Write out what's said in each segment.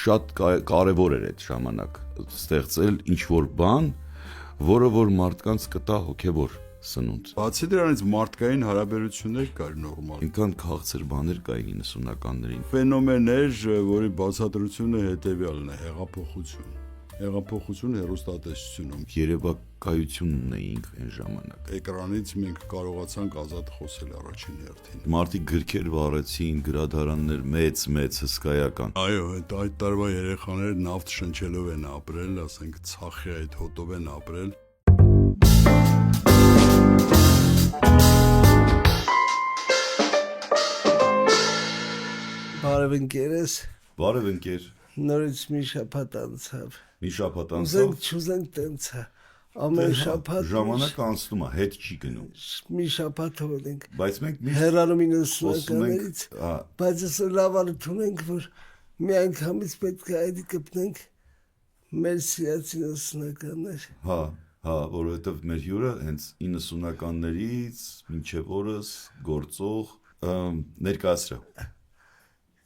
շատ կարևոր էր այդ ժամանակ ստեղծել ինչ-որ բան, որը որ մարդկանց կտա հոգևոր սնունդ։ Բացի դրանից մարդկային հարաբերություններ կար նորմալ։ Ինքան քաղցր բաներ կային 90-ականներին։ Ֆենոմեն էր, որի բացատրությունը հետևյալն է՝ հեղափոխություն։ Հեղափոխություն հեռուստատեսությունում։ Երևակայությունն ունեինք այն ժամանակ։ Էկրանից մենք կարողացանք ազատ խոսել առաջին հերթին։ Մարդիկ գրքեր վառեցին, գրադարաններ մեծ հսկայական։ Այո, այդ տարվա երեխաները նավթ շնչելով են ապրել, ասենք ցախի այդ հոտով են ապրել։ Բարև ընկերս։ Բարև ընկեր։ Նորից մի շաբաթ անցավ։ Մի շաբաթ անցավ։ Ուզենք չուզենք տենց է։ Ամեն շաբաթ ժամանակը անցնում է, հետ չի գնում։ Մի շաբաթով ենք։ Բայց մենք միշտ հեռանում 90-ականներից, հա, բայց այսօր լավ արդ ունենք, որ մի անգամից պետք է այդ կպնենք մեր սիրած 90-ականներ։ Հա, որովհետև մեր հյուրը հենց 90-ականներից մինչև օրս գործող ներկայացրա։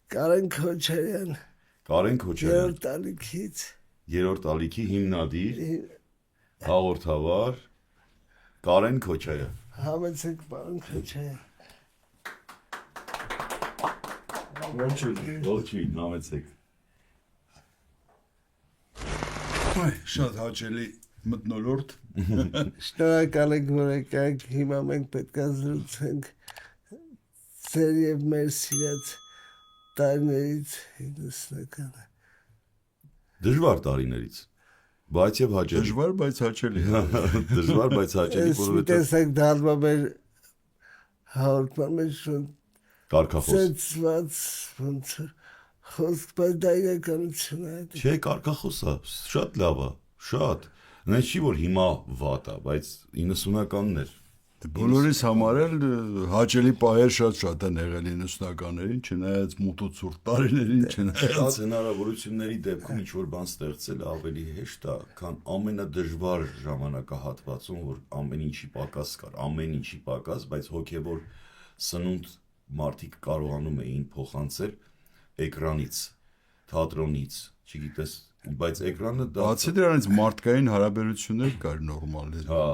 Կարեն Քոչարյան, Կարեն Քոչարյան, երրորդ ալիքից, երրորդ ալիքի հիմնադիր, հաղորդավար Կարեն Քոչարյան։ համեցեք պարոն Քոչարյան։ Ողջույն, համեցեք։ Շատ հաճելի մթնոլորտ։ Շնորհակալ ենք, որ եկաք, հիմա մենք պետք է զրուցենք ձեր և մեր սիրած տարիներից 90-ականը։ Դժվար տարիներից, բայց եւ հաճելի։ Դժվար, բայց հաճելի։ Դժվար, բայց հաճելի, Ես մի տեսակ դալվա մեր հաղորդման մեջ կարգախոս։ ծեցված ոնց խոսք, բայց դա իրականություն է։ Չէ, կարգախոս է, շատ լավ է, շատ։ Նայ չի որ հիմա վատ է, բայց 90-ականն էր։ Բոլորիս համար էլ հաճելի պահեր շատ են եղել 90-ականներին, չնայած մութ ու ցուրտ տարիներին, չնայած Շատ հնարավորությունների դեպքում ինչ-որ բան ստեղծել ավելի հեշտ է, քան ամենադժվար ժամանակահատվածում, որ ամեն ինչի պակաս կար, ամեն ինչի պակաս, բայց հոգևոր սնունդ մարդիկ կարողանում էին փոխանցել էկրանից, թատրոնից, չգիտես, բայց էկրանը դա բացի դրանից մարդկային հարաբերություններ կար նորմալ։ Հա,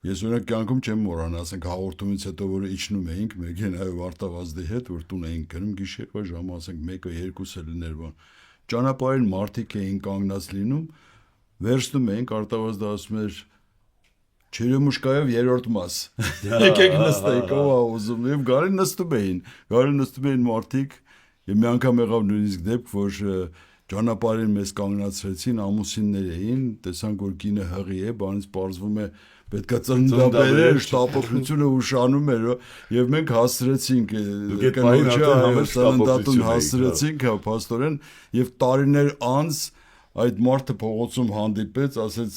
Ես օրինակ կյանքում չեմ մոռանա, ասենք հաղորդումից հետո որ իջնում էինք մեքենայով Արտավազդի հետ, որ տուն էինք գնում գիշերվա ժամը, ասենք 1-ը 2-ը լիներ բան։ Ճանապարհին մարդիկ էին կանգնած լինում, վերցնում էինք Արտավազդը ասում էր Չերյոմուշկայով երրորդ մաս։ Եկեք նստեք, ով է ուզում, եւ գարի նստում էին մարդիկ, եւ մի անգամ եղավ նույնիսկ դեպք, որ ճանապարհին մեզ կանգնացրեցին, ամուսիններ էին, տեսանք որ կինը հղի է, բանից պարզվում է պետքա ծննդաբերել, շտապողությունը ուշանում էր, եւ մենք հասցրեցինք ծննդատուն հասցրեցինք, հա, փաստորեն, եւ տարիներ անց այդ մարդը փողոցում հանդիպեց, ասեց,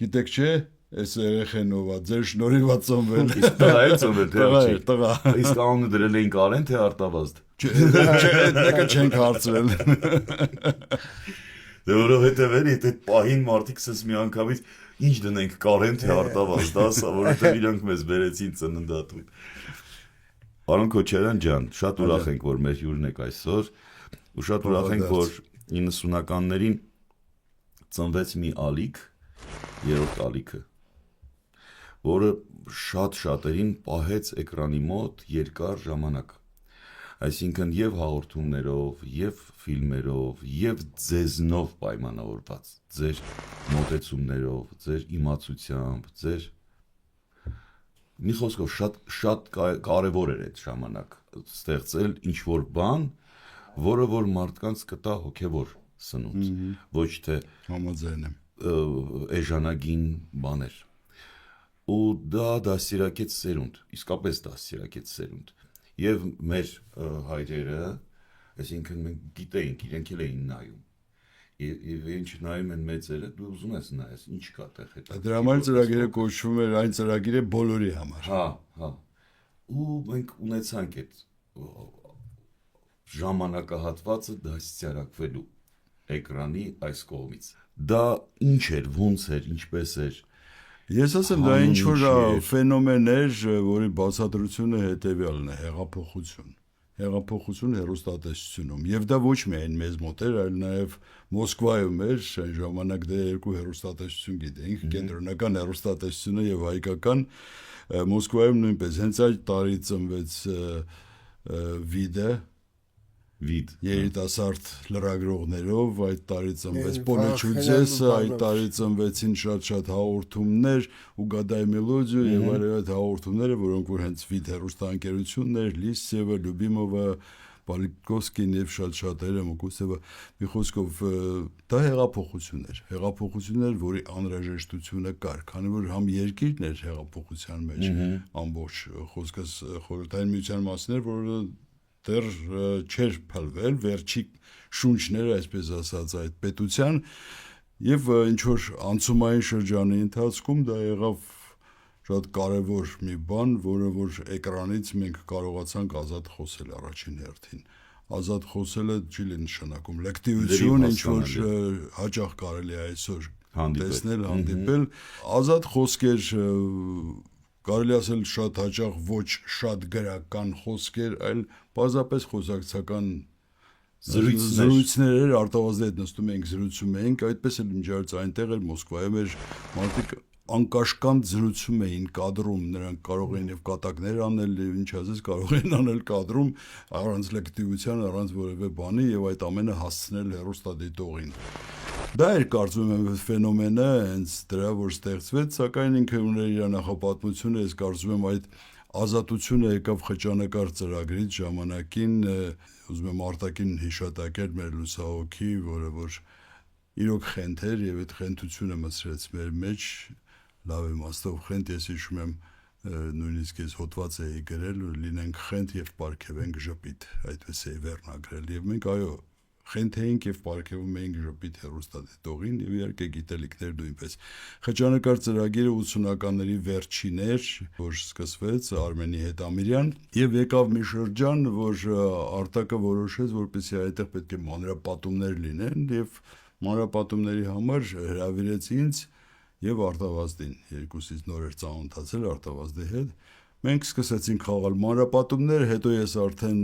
գիտեք չէ, այս երեխենով է, ձեր շնորհիվ է ծնվել։ իսկ դա է ծնվել, թե տղա։ Իսկ անունը դրել էին Կարեն, թե Արտավազդ։ Չէ, չենք հարցրել։ Դե որովհետև այդ պահին մարդիկ ասես մի անգամից ինչ դնենք Կարեն, թե Արտավազդ, ասա, որովհետև իրանք մեզ բերեցին ծննդատուն։ Պարոն Քոչարյան ջան, շատ ուրախ ենք, որ մեր հյուրն եք այսօր, ու շատ ուրախ ենք, որ 90-ականներին ծնվեց մի ալիք, երրորդ ալիքը, որը շատերին պահեց էկրանի մոտ երկար ժամանակ։ Այսինքն եւ հաղորդումներով, եւ ֆիլմերով, եւ ձեզնով պայմանավորված, ձեր մոտեցումներով, ձեր իմացությամբ, ձեր մի խոսքով շատ կարևոր էր այդ ժամանակ ստեղծել ինչ-որ բան, որը որ մարդկանց կտա հոգևոր սնունդ, ոչ թե համաձայն եմ էժանագին բաներ։ Ու դա դաստիարակեց սերունդ, իսկապես դաստիարակեց սերունդ։ Եվ մեր հայրերը, այսինքն մենք գիտեինք, իրենք էլ էին նայում։ Եվ ինչ նայում են մեծերը, դու ուզում ես նայես, ինչ կա տեղ հետ։ Դրա համար ծրագիրը կոչվում էր այն ծրագիրը բոլորի համար։ Հա։ Ու մենք ունեցանք այդ ժամանակահատվածը դաստիարակվելու էկրանի այս կողմից։ Դա ինչ էր, ոնց էր, ինչպես էր։ Ես ասեմ, դա ինչ որ ֆենոմեն էր, որի բացատրությունը հետևյալն է՝ հեղափոխություն։ հեղափոխություն հեռուստատեսությունում։ Եվ դա ոչ միայն մեզ մոտ էր, այլ նաև Մոսկվայում էր, այն ժամանակ դե երկու հեռուստատեսություն գիտենք, կենտրոնական հեռուստատեսությունը եւ հայկական։ Մոսկվայում նույնպես հենց այդ տարի ծնվեց Վիդ երիտասարդ լրագրողներով, այդ տարի ծնվեց Պոլեչուձեսը, այդ տարի ծնվեցին շատ հաղորդումներ, Ուգադայ Մելոդիա եւ այդ հաղորդումները, որոնք որ հենց Վիդ հեռուստաընկերությունն էր, Լիսցևը, Լյուբիմովը, Պոլիկովսկին եւ շատերը Մոկուսևը, մի խոսքով դա հեղափոխություն էր, որի անհրաժեշտությունը կար, քանի որ համ երկիրն էր հեղափոխության մեջ, ամբողջ խոսքս խորհրդային միության մասին էր, որը դեռ չէր փլվել, վերջի շունչները, այսպես ասած, այդ պետության եւ ինչ որ անցումային շրջանի ընթացքում դա եղավ շատ կարևոր մի բան, որը որ էկրանից մենք կարողացանք ազատ խոսել առաջին հերթին։ Ազատ խոսելը չի նշանակում լեկտիվություն, ինչ որ հաճախ կարելի է այսօր տեսնել, հանդիպել, ազատ խոսքեր կարելի ասել շատ հաճախ ոչ շատ գրական խոսքեր, այլ բազապես խոսակցական զրույցներ արտավազդի հետ նստում էինք, զրուցում էինք, այդպես էլ միջարց այնտեղ էր Մոսկվայում էր մարդիկ անկաշկանդ զրուցում էին կադրում, նրանք կարող էին եւ կատակներ անել, ինչ ասես կարող էին անել կադրում առանց լեկտիվության, առանց որևէ բանի եւ այդ ամենը հասցնել հեռուստադիտողին։ Դա էր կարծում եմ ֆենոմենը, հենց դրա որ ստեղծվեց, սակայն ինքը ուներ իր նախապատմությունը, ես կարծում եմ այդ ազատությունը եկավ խճանկար ծրագրից ժամանակին, ուզում եմ արտաքին հիշատակել մեր լուսահոգի, որը որ իրոք խենթ էր եւ այդ խենթությունը մցրեց մեր մեջ, լավ իմաստով խենթ, ես հիշում եմ նույնիսկ ես հոդված էի գրել, լինենք խենթ եւ պարգևենք ժպիտ, այդպես էի վերնագրել եւ մենք այո խենթ էինք եւ պարգևում էինք ժպիտ հեռուստադիտողին եւ իհարկե գիտելիքներ նույնպես։ Խճանկար ծրագիրը 80-ականների վերջին էր, որ սկսվեց Արմենի հետ Ամիրյան եւ եկավ մի շրջան, որ Արտակը որոշեց, որպեսզի այդտեղ պետք է մանրապատումներ լինեն եւ մանրապատումների համար հրավիրեց ինձ եւ Արտավազդին, երկուսից նոր էր ծանոթացել Արտավազդի հետ։ Մենք սկսեցինք խաղալ մանրապատումներ, հետո ես արդեն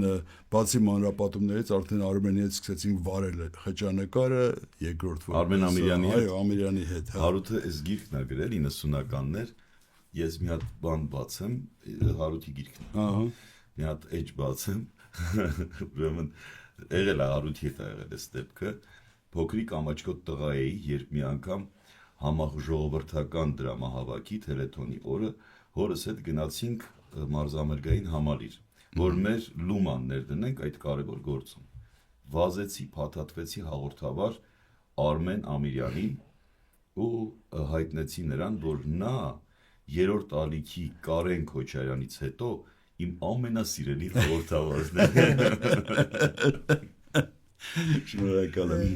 բացի մանրապատումներից արդեն Արմենիից սկսեցինք վարել խճանկարը, երկրորդ Արմեն Ամիրյանի հետ։ Այո, Ամիրյանի հետ։ Հարութը այս գիրքն է գրել 90-ականներ, ես մի հատ բան բացեմ, Հարութի գիրքն է։ Ահա։ Մի հատ էջ բացեմ, ուրեմն եղել է Հարութի հետ եղել այս դեպքը, փոքրիկ ամաչկոտ տղա էի, երբ մի անգամ համաժողովրդական դրամահավաքի Թելեթոնի օրը հորս հետ գնացինք մարզամերգային համալիր, որ մեր լուման ներդնենք այդ կարևոր գործում։ Վազեցի, փաթաթվեցի հաղորդավար Արմեն Ամիրյանին ու հայտնեցի նրան, որ նա երրորդ ալիքի Կարեն Քոչարյանից հետո իմ ամենասիրելի հաղորդավարն է։ Շնորհակալ եմ։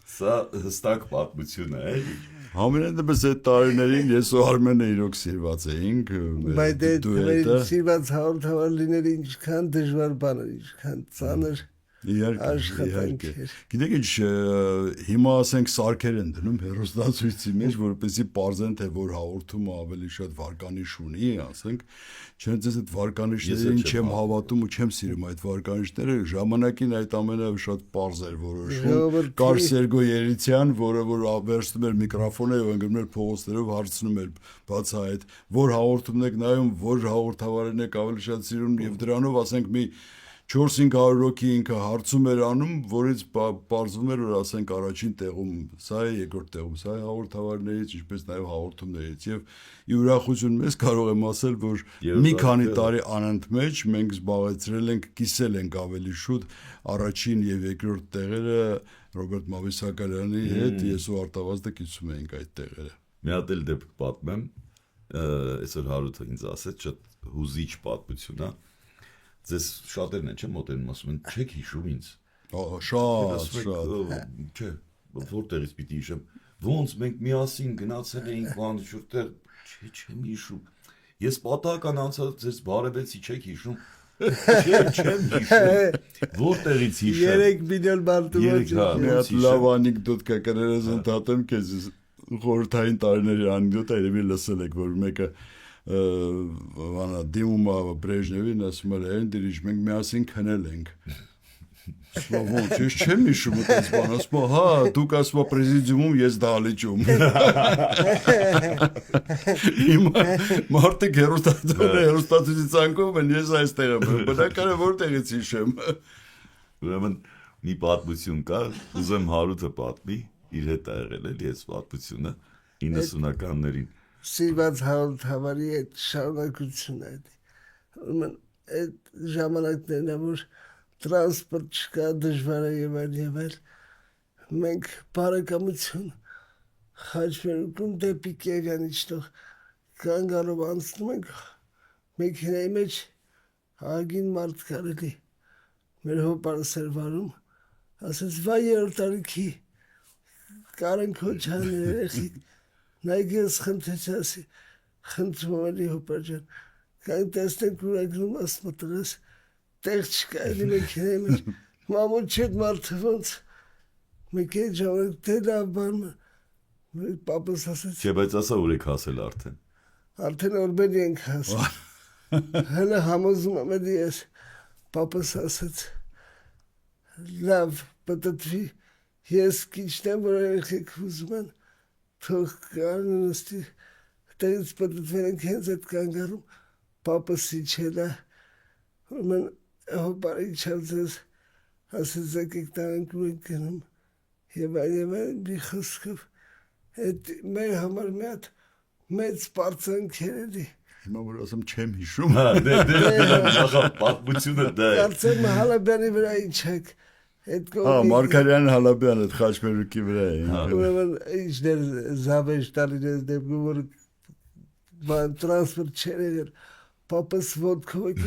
Սա հստակ պատմություն է, էլի։ Համենայն դեպս այդ տարիներին ես ու Արմենը իրոք սիրված էինք։ Բայց այդ սիրված հաղորդավար լինել ինչքան դժվար բան էր, ինչքան ծանր Իհարկե։ Գիտեք ինչ, հիմա ասենք սարքեր են դնում հեռուստացույցի մեջ, որպեսզի պարզեն թե որ հաղորդումը ավելի շատ վարկանիշ ունի, ասենք, չեն ձեզ այդ վարկանիշներին չեմ հավատում ու չեմ սիրում այդ վարկանիշները, ժամանակին այդ ամենը շատ պարզ էր որոշվում։ Կար Սերգո Երիցյան, որը որ վերցնում էր միկրոֆոնը եւ ընկնում էր փողոցներով հարցնում էր բացահայտ, որ հաղորդումն եք նայում, որ հաղորդավարին եք ավելի շատ սիրում եւ դրանով ասենք մի 400-500 ռոքի ինքը հարցում էր անում, որից պարզվում էր, որ ասենք առաջին տեղում, սա է երկրորդ տեղում, սա է հաղորդավարներից, ինչպես նաև հաղորդումներից եւ ի ուրախություն մեզ կարող եմ ասել, որ մի քանի տարի անընդմեջ մենք զբաղեցրել ենք, կիսել ենք ավելի շուտ առաջին եւ երկրորդ տեղերը Ռոբերտ Մավիսակարյանի հետ, ես ու Արտավազդը կիսում էինք այդ տեղերը։ Մի հատ էլ դեպք պատմեմ, այսօր Հարութը ինձ ասեց, շատ հուզիչ պատմություն է։ Ձեզ շատերն են չէ մոտենում ասում են չեք հիշում ինձ։ Շատ։ Չէ, որտեղից պիտի հիշեմ։ Ոնց մենք միասին գնացել էինք բան շուրտեղ, չեմ հիշում։ Ես պատահական անցած ձեզ բարևեցի, չեք հիշում։ Չեմ հիշում։ Որտեղից հիշեմ։ 3 միլիոն մարդու Մի հատ լավ անեկդոտ կա կներես ընդհատեմ քեզ խորհրդային տարիների անեկդոտ երևի լսել եք, որ մեկը Վանա դիմում ա Բրեժնևին ասում էր այն դիրիջ մենք միասին քնել ենք Ասում ոնց ես չեմ հիշում այդպես բան ասում հա դուք ասում պրեզիդիումում ես դահլիճում Հիմա մարդիկ հերոստատուսի ցանկով են ես այստեղ եմ բնակարանը որտեղից հիշեմ Ուրեմն մի պատմություն կա ուզեմ Հարութը պատմի իր հետ ա եղել էլի այս պատմությունը 90-ականներին Սիրված հաղորդավարի այդ շարունակությունն է ուրեմն այդ ժամանակներն որ տրանսպորտ չկա դժվար է եւ այլ մենք բարեկամություն խաչմերուկում դեպի Կիևյան իջնող կանգարով անցնում ենք մեքենայի մեջ ագին մարդ կարելի մեր հոպարը սերվարում ասեց վայ երրորդ տարիքի Կարեն Քոչարյան երեխի նայգես խնդրեցի ասի խնդրում էլի հոպար ջան կանք տեսնենք ուրագրում ասում տղես տեղ չկա էլի մեքենայի մեջ մամոն չետ մարդը ոնց մեքենայի ժամանակ դե լավ բան պապս ասեց Չէ բայց ասա ուր եք հասել արդեն օրբելի ենք հասել հələ համոզում եմ էլի ես պապս ասեց լավ պատտվի ես քիչնեմ որ երեխեք ուզում են թող կարն նստի տեղից պատտվել ենք հենց այդ կանգարում պապս իջել է ուրեմն հոպարի չացես ասեց եկեք տանենք ու ենք գնում եւ այլն մի խոսքով այդ մեր համար մի հատ մեծ պարծանք էր էլի Հիմա որ ասեմ չեմ հիշում Հա դե պատմությունը դա է Կարծեմ Հալաբյանի վրա իջեք այդ Մարգարյան Հալաբյանը այդ խաչմերուկի վրա է ուրեմն իջներ զավեշ տալինես դեպքում որ տրանսպորտ չեր եղել պապս ոդկով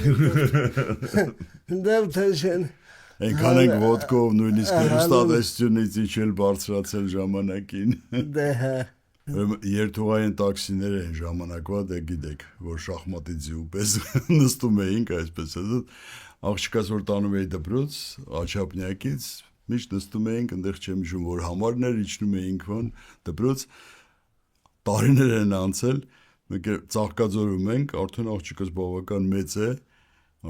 դեմ թեշեն Այնքան ենք ոդկով նույնիսկ հեռուստատեսությունից իջել բարձրացել ժամանակին դե հա Երթուղային տաքսիներ են ժամանակվա դե գիտեք որ շախմատի ձու պես նստում էինք այսպես աղջկաս որ տանում էի դպրոց Աչափնյակից միշտ նստում էինք այնտեղ չեմ հիշում որ համարներ իջնում էինք վան դպրոց տարիներ են անցել մեկ ծաղկաձորում ենք արդեն աղջկաս բավական մեծ է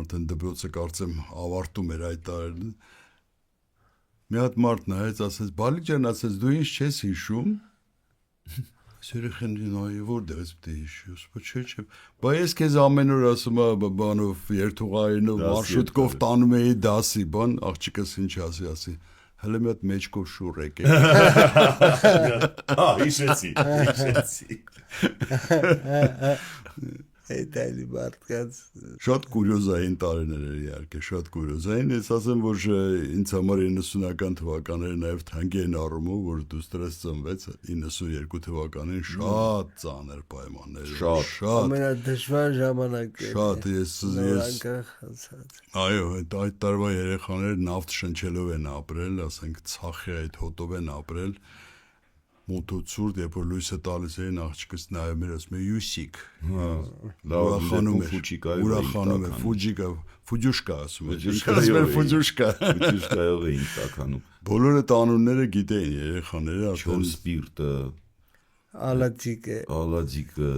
արդեն դպրոցը կարծեմ ավարտում էր այդ տարին մի հատ մարդ նայեց ասեց բալիկ ջան ասեց դու ինչ չես հիշում Սերեխեն նայ որտեղից պետք է հիշի չէ բա ես քեզ ամեն օր ասում եմ բանով երթուղայինով մարշրուտկով տանում էի դասի բան աղջիկս ինչ ասի հələ մի հատ մեջքով շուռ եկե Հա հիշեցի այդ այլի մարդկանց Շատ կուրիոզային տարիներ էր իհարկե, շատ կուրիոզային, ես ասեմ, որ ինձ համար 90-ական թվականները նաև թանկի են առումով, որ դուստրս ծնվեց 92 թվականին շատ ծանր պայմաններ, շատ ամենադժվար ժամանակ Շատ ես Այո, այդ տարվա երեխաները նավթ շնչելով են ապրել, ասենք ցախի այդ հոտով են ապրել մոտոցուրդ, երբ որ լույսը տալիս էին աղջիկս նայում էր ասում է յուսիկ ուրախանում է ֆուջիկա ֆուջուշկա ասում է ֆուջուշկայով էին տականում բոլորը տանունները գիտեին երեխաները Չոր սպիրտը Ալաձիկը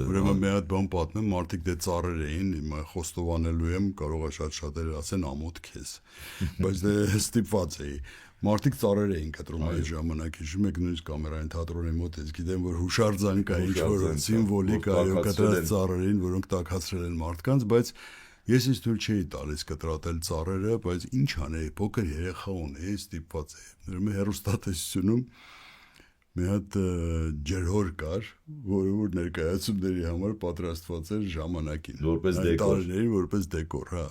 ուրեմն մի հատ բան պատմեմ մարդիկ դե ծառեր էին հիմա խոստովանելու եմ կարող է շատ-շատերը ասեն ամոթ քեզ բայց դե ստիպված էի Մարդիկ ծառեր էին կտրում այդ ժամանակ, հիշում եք նույնիսկ կամերային թատրոնի մոտ ես գիտեմ որ հուշարձան կա ինչ-որ սիմվոլիկ այո կտրած ծառերին, որոնք տաքացրել են մարդկանց, բայց ես ինձ թույլ չէի տալիս կտրատել ծառերը, բայց ինչ անեի, փոքր երեխա ունեի, ստիպված էի։ Ուրեմն հեռուստատեսությունում մի հատ ջրհոր կար, որը ներկայացումների համար պատրաստված էր ժամանակին, որպես դեկոր, հա։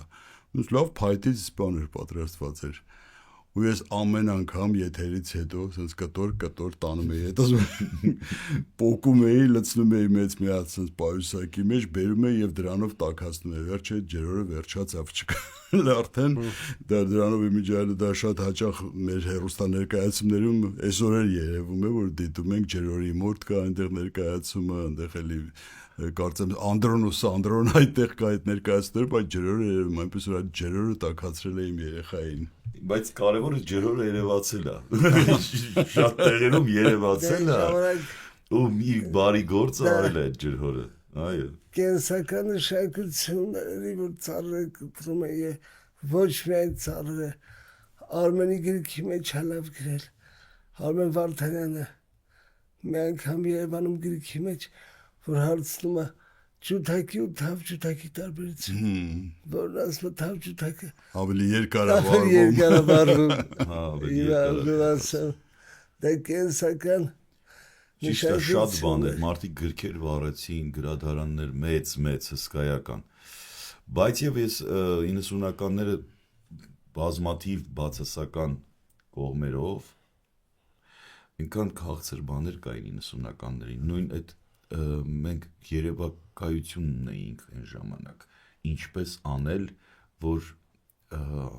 Լավ փայտից բաներ պատրաստված էր։ Ու ես ամեն անգամ եթերից հետո sense կտոր տանում էի հետ ասում պոկում էի լցնում էի մեծ մի հատ sense պայուսակի մեջ բերում էի եւ դրանով տաքացնում էի վերջը ջրորը վերջացավ չկա արդեն դրանով իմիջիայլը դա շատ հաճախ մեր հերոստա ներկայացումներում այսօր էլ երևում է որ դիտում ենք ջրորի մորտ կա այնտեղ ներկայացումը այնտեղ էլի կարծեմ Անդրոն այդտեղ կա այդ ներկայացները բայց ջրորը երևում այնպես որ այդ ջրորը տաքացրել է իմ երեխային Բայց կարևորը ջրորը երևացել է շատ տեղերում երևացել է ու մի բարի գործ արել է ջրհորը Այո։ կենսական շարքությունների, որ ծառերը կտրում է ոչ միայն ծառերը, Արմենի գրքի մեջ հալավ գրել, Արմեն Վարդանյանը մի անգամ Երևանում գրքի մեջ, որ հարցնում է ջութակի ու թավ ջութակի տարբերություն, որն ասում է թավ ջութակը ավելի ավելի երկարավարվում։ երկարավարվում, դա կենսական Ճիշտ է, շատ բաներ, մարդիկ գրքեր վառեցին, գրադարաններ մեծ հսկայական։ Բայց եւ ես 90-ականները բազմաթիվ բացասական կողմերով ինքան քաղցր բաներ կային 90-ականներին, նույն այդ մենք երևակայություն ունեինք այն ժամանակ, ինչպես անել, որ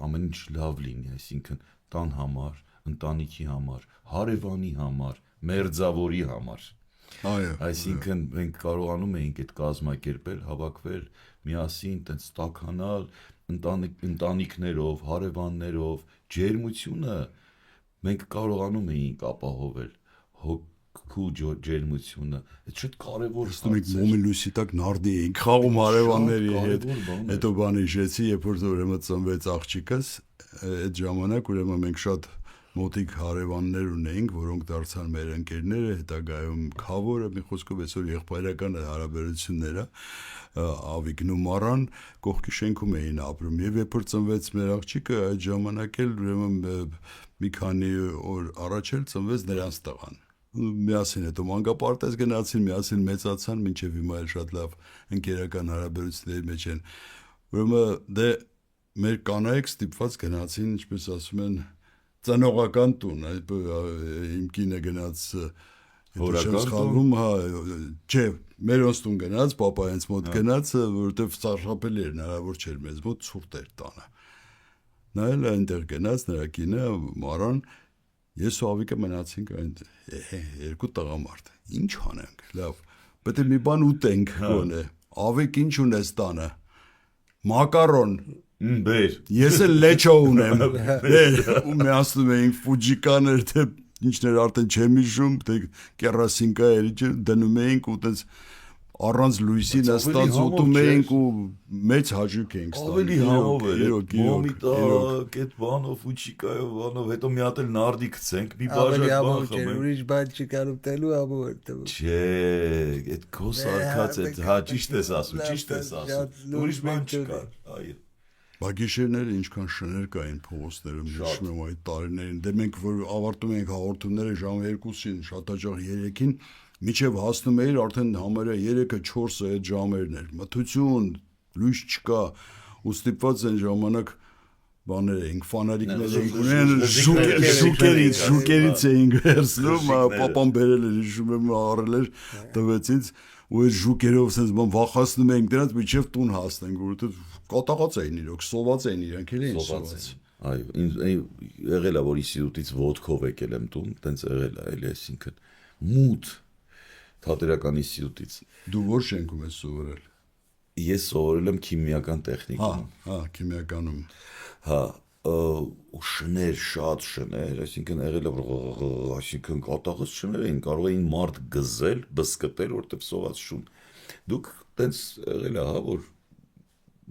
ամեն ինչ լավ լինի, այսինքն տան համար, ընտանիքի համար, հարևանի համար, մերձավորի համար։ Այո։ Այսինքն մենք կարողանում էինք այդ կազմակերպել, հավաքվել, միասին տենց տաքանալ, ընտանիքներով, հարևաններով, ջերմությունը մենք կարողանում էինք ապահովել, հոգու ջերմությունը, այդ շատ կարևոր Մենք մոմի լույսի տակ նարդի էինք խաղում հարևանների հետ, հետո բան հիշեցի, երբ որ ուրեմն ծնվեց աղջիկս, այդ ժամանակ ուրեմն մենք շատ մոտիկ հարևաններ ունեինք, որոնք դարձան մեր ընկերները, հետագայում Խավորը, մի խոսքով այսօր եղբայրական հարաբերությունները, Ավիկն ու Մարան կողքի շենքում էին ապրում, եւ երբ որ ծնվեց մեր աղջիկը, այդ ժամանակ էլ ուրեմն մի քանի օր առաջ էլ ծնվեց նրանց տղան։ Միասին հետո մանկապարտեզ գնացին, միասին մեծացան, մինչև հիմա էլ շատ լավ ընկերական հարաբերությունների մեջ են։ Ուրեմն դե մեր կանայք ստիպված գնացին, ինչպես ասում են, ծնողական տուն, իմ կինը գնաց Հորական հա, չէ, մերոնց տուն գնաց, պապայենց մոտ գնաց, որովհետև սարսափելի էր, հնարավոր չէր մեզ մոտ ցուրտ էր տանը։ Նա էլ այնտեղ գնաց, նրա կինը, Մարան, ես ու Ավիկը մնացինք երկու տղամարդ։ Ինչ անենք, լավ, պետք է մի բան ուտենք գոնե։ Ավիկ, ինչ ունես տանը։ Մակարոն։ Բեր։ Ես էլ լեչո ունեմ։ Ու միացնում էինք ֆուջիկաներ, թե ինչներ արդեն չեմ հիշում, թե կերասինկա էր, դնում էինք ու տես առանց լույսի նստած ուտում էինք ու մեծ հաճույք էինք ստանում։ Ավելի համով էր, մոմի տակ, այդ բանով, ֆուջիկայով, բանով, հետո մի հատ էլ նարդի գցենք, մի բաժակ բան խմենք։ ուրիշ բան չկար ուտելու ամու էր տվում։ Չէ, այդ քո սարքած այդ, հա, ճիշտ ես ասում, ուրիշ բան չկար, այո։ Բագիշերները ինչքան շներ կային փողոցներում, հիշում եմ այդ տարիներին, դե մենք որ ավարտում էինք հաղորդումները ժամը 2-ին, շատ հաճախ 3-ին, միջև հասնում էիր արդեն համարյա 3-ը 4-ը այդ ժամերն էր, մթություն, լույս չկա, ու ստիպված այն ժամանակ բաներ էինք, ֆանարիկներ էինք ունեն, շուկերից էինք վերցնում, պապան բերել էր, հիշում եմ առել էր, տվեցից, ու այդ ժուկերով sense բան վախացնում էինք դրանց միջև տուն հասնենք, որովհետև կատաղած էին իրոք, սոված էին իրանք էլ էին սոված։ Այո, ինձ եղել է որ ինստիտուտից ոդկով եկել եմ տուն, տենց եղել է, էլի այսինքն մութ թատերական ինստիտուտից։ Դու որ շենքում ես սովորել։ Ես սովորել եմ քիմիական տեխնիկում։ Հա, քիմիականում։ Հա, ու շներ, շատ շներ, այսինքն եղել է այսինքն կատաղած շներ էին, կարող էին մարդ գզել, բսկտել, որտեղ սոված շուն։ Դուք տենց եղել է, հա, որ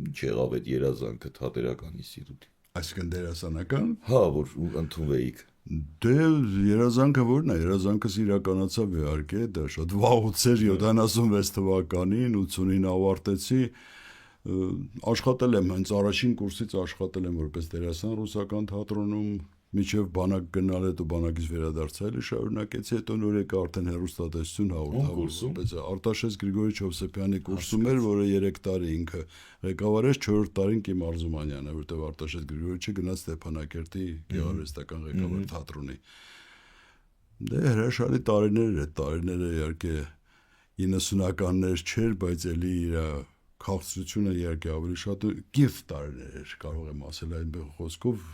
ինչ եղավ այդ երազանքը թատերական ինստիտուտի։ Այսինքն դերասանական։ Հա, որ ընդունվեիք։ Դե երազանքը որն է, երազանքս իրականացավ իհարկե, դա շատ վաղուց էր 76 թվականին, 80-ին ավարտեցի, աշխատել եմ հենց առաջին կուրսից աշխատել եմ որպես դերասան ռուսական թատրոնում, միջև բանակ գնալ հետո բանակից վերադարձել շարունակեցի, հետո նոր եկա արդեն հեռուստատեսություն հաղորդավար, բայց Արտաշես Գրիգորիչ Հովսեփյանի կուրսում էր, որը 3 տարի ինքը ղեկավարեց, 4-րդ տարին Կիմ Արզումանյանը, որտեղ Արտաշես Գրիգորիչը գնաց Ստեփանակերտի գեղարվեստական ղեկավար թատրոնի։ Դե հրաշալի տարիներ էր, այդ տարիները իհարկե 90-ականներ չէր, բայց էլի իր քաղցրությունը իհարկե ավելի շատ կիրթ տարիներ էր, կարող եմ ասել այն խոսքով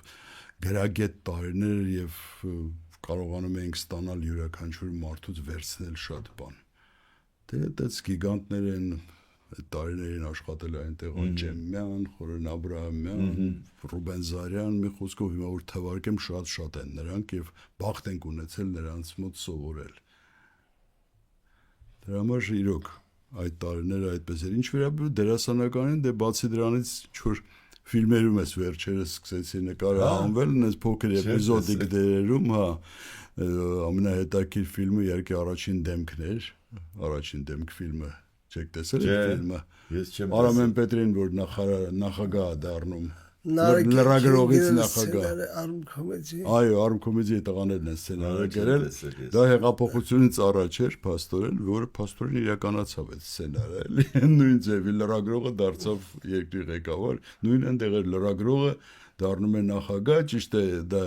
գրագետ տարիներ եւ կարողանում էինք ստանալ յուրաքանչյուր մարդուց վերցնել շատ բան։ Դե այդպես գիգանտներ են այդ տարիներին աշխատել այնտեղ Ջեմյան, Խորեն Աբրահամյան, Ռուբեն Զարյան, մի խոսքով հիմա որ թվարկեմ շատ են նրանք եւ բախտ ենք ունեցել նրանց մոտ սովորել։ Դրա համար իրոք այդ տարիները այդպես էր։ Ինչ վերաբերում դերասանականին, դե բացի դրանից ինչ-որ ֆիլմերում ես վերջերս սկսեցի նկարը հանվել, այնպես փոքր էպիզոդիկ դերերում, հա, ամենահետաքրքիր ֆիլմը իհարկե առաջին դեմքն էր, առաջին դեմք ֆիլմը, չեք տեսել այդ ֆիլմը։ Ես չեմ Արամեն Պետրին, որ նախագահ է դառնում, լրագրողից նախագահ։ Այո, Արմ կոմեդիայի տղաներն են սցենարը գրել։ Դա հեղափոխությունից առաջ էր փաստորեն, որը փաստորեն իրականացավ այդ սցենարը, էլի։ Նույն ձևի լրագրողը դարձավ երկրի ղեկավար, նույն այնտեղ էր լրագրողը դառնում է նախագահ, ճիշտ է, դա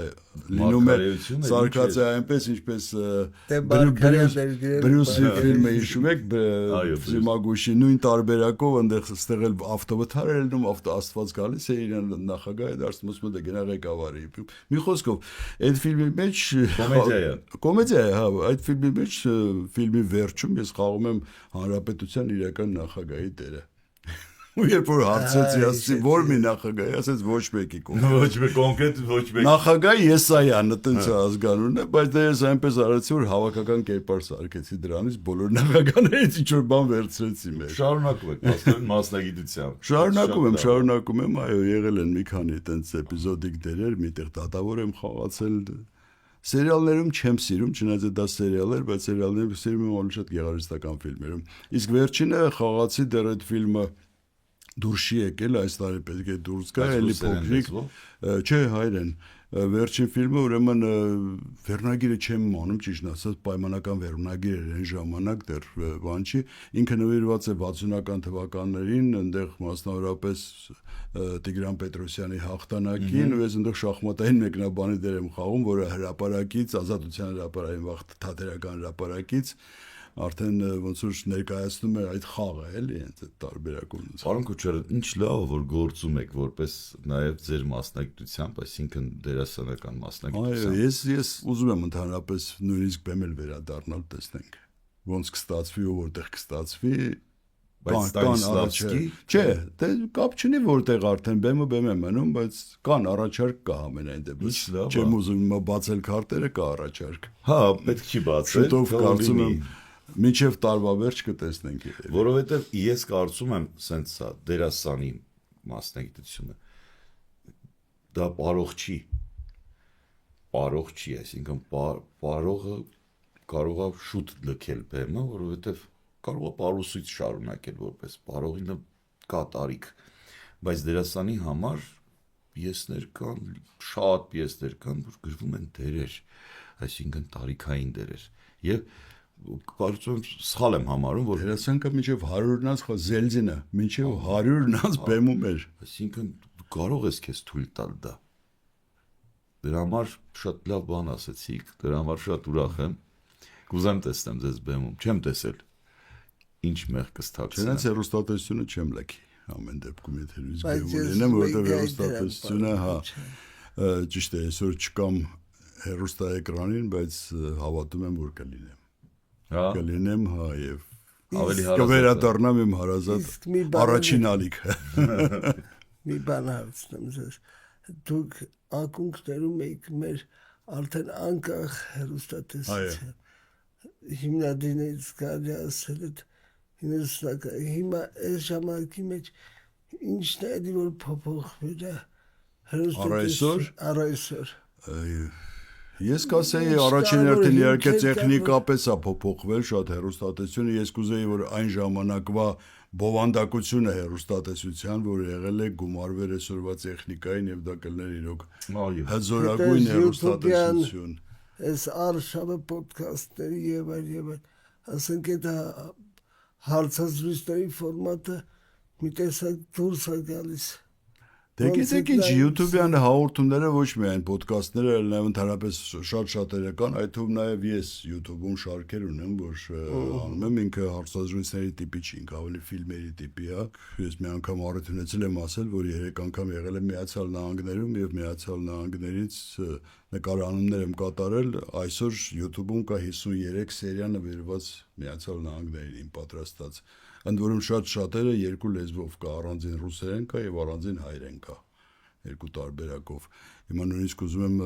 լինում է սարկած է այնպես, ինչպես Բրյուսի ֆիլմը հիշում եք, Զիմագուշի նույն տարբերակով այնտեղ ստեղել ավտովթար էր լինում, Աստված գալիս է իրեն նախագահ է դարձնում, ասում է դա գնա ղեկավարի։ Մի խոսքով, այդ ֆիլմի մեջ կոմեդիա է, հա, այդ ֆիլմի մեջ ֆիլմի վերջում ես խաղում եմ հանրապետության իրական նախագահի դերը։ Ու երբ որ հարցեցի, ասեցի, որ մի նախագահ, ասեց ոչ մեկի կողմից։ Ոչ մեկ կոնկրետ ոչ մեկ։ Նախագահ Եսայանը տենց ազգանունն է, բայց դե ես այնպես արեցի, որ հավաքական կերպար սարքեցի դրանից, բոլոր նախագահներից ինչ որ բան վերցրեցի մեր։ Շարունակում եք, մասնային մասնագիտությամբ։ Շարունակում եմ, այո, եղել են մի քանի տենց էպիզոդիկ դերեր, միտեղ դատավոր եմ խաղացել։ Սերիալներում չեմ սիրում, չնայած դա սերիալ էր, բայց սերիալներում սիրում եմ ավելի շատ գեղարվեստական ֆիլմերում։ Իսկ վերջինը խաղացի դեռ այդ ֆիլմը դուրս չի եկել, այս տարի պետք է դուրս գա, էլի փոքրիկ, չէ, հայրեն, վերջին ֆիլմը ուրեմն վերնագիրը չեմ իմանում, ճիշտ ասած, պայմանական վերնագիր էր այն ժամանակ դեռ բան չի, ինքը նվիրված է 60-ական թվականներին, այնտեղ մասնավորապես Տիգրան Պետրոսյանի հաղթանակին, ու ես այնտեղ շախմատային մեկնաբանի դեր եմ խաղում, որը հրապարակից, Ազատության հրապարակային վաղ թատերական հրապարակից արդեն ոնց որ ներկայացնում է այդ խաղը, էլի, հենց այդ տարբերակում։ Պարոն Քոչարյան, ինչ լավ որ գործում եք որպես նաև ձեր մասնագիտությամբ, այսինքն դերասանական մասնագիտությամբ։ Այո, ես ուզում եմ ընդհանրապես նույնիսկ բեմել վերադառնալ, տեսնենք ոնց կստացվի ու որտեղ կստացվի։ Բայց Ստանիսլավսկի, չէ, դե կապ չունի որտեղ արդեն բեմը բեմ է մնում, բայց կան առաջարկ կա ամենայն դեպս։ Չեմ ուզում բացել քարտերը, կա առաջարկ։ Հա, պետք չի բացել։ Շուտով կարծում եմ Մինչև տարվա վերջ կտեսնենք։ Որովհետև ես կարծում եմ, սենց սա դերասանի մասնագիտությունը դա պարող չի, այսինքն պարողը կարող է շուտ լքել բեմը, որովհետև կարող է պարուսույց շարունակել որպես պարողինը կա տարիք, բայց դերասանի համար պիեսներ կան, շատ պիեսներ կան, որ գրվում են դերեր, այսինքն տարիքային դերեր, եւ կարծում եմ սխալ եմ համարում, որ դերասանքը մինչև 100-նաց Զելձինը մինչև 100-նաց բեմում էր, այսինքն կարող ես քեզ թույլ տալ դա։ Դրա համար շատ լավ բան ասացիք, դրա համար շատ ուրախ եմ։ Կուզեմ տեսնեմ ձեզ բեմում, չեմ տեսել։ Ինչ մեղ կստացվի։ Չնայած հեռուստատեսությունը չեմ լքի, ամեն դեպքում եթե լույս բեմ ունենեմ, որովհետև հեռուստատեսությունը, հա, ճիշտ է, այսօր չկամ հեռուստաէկրանին, բայց հավատում եմ, որ կլինեմ։ Կլինեմ, հա, եւ ավելի կվերադառնամ իմ հարազատ առաջին ալիքը։ Մի բան հարցնեմ ձեզ։ Դուք ակունքներում եք մեր արդեն անկախ հեռուստատեսության հիմնադիրներից կարելի ասել այդ 90-ական հիմա այս ժամանակի մեջ ինչն է դի որ փոփոխվել է հեռուստատեսություն առայսօր։ Ես կասեի առաջին հերթին իհարկե տեխնիկապես է փոփոխվել շատ հեռուստատեսությունը, ես կուզեի որ այն ժամանակվա բովանդակությունը հեռուստատեսության, որ եղել է գումարվել այսօրվա տեխնիկային եւ դա կլներ իրոք հզորագույն հեռուստատեսություն։ Այս արշավը ոդքասթների եւ այլ, ասենք այդ հարցազրույցների ֆորմատը մի տեսակ դուրս է գալիս։ Դե գիտեք ինչ, YouTube-յան հաղորդումները ոչ միայն ոդքասթները, այլ նաև ընդհանրապես շատ երական, այդ թվում նաև ես YouTube-ում շարքեր ունեմ, որ անում եմ, ինքը հարցազրույցների տիպի չի, ինքը ավելի ֆիլմերի տիպի է։ Ես մի անգամ առիթ ունեցել եմ ասել, որ 3 անգամ եղել եմ Միացյալ Նահանգներում եւ Միացյալ Նահանգներից նկարահանումներ եմ կատարել, այսօր YouTube-ում կա 53 սերիա նվիրված Միացյալ Նահանգներին պատրաստած։ Ընդ որում շատերը երկու լեզվով կա, առանձին ռուսերեն կա եւ առանձին հայերեն կա, երկու տարբերակով։ Հիմա նույնիսկ ուզում եմ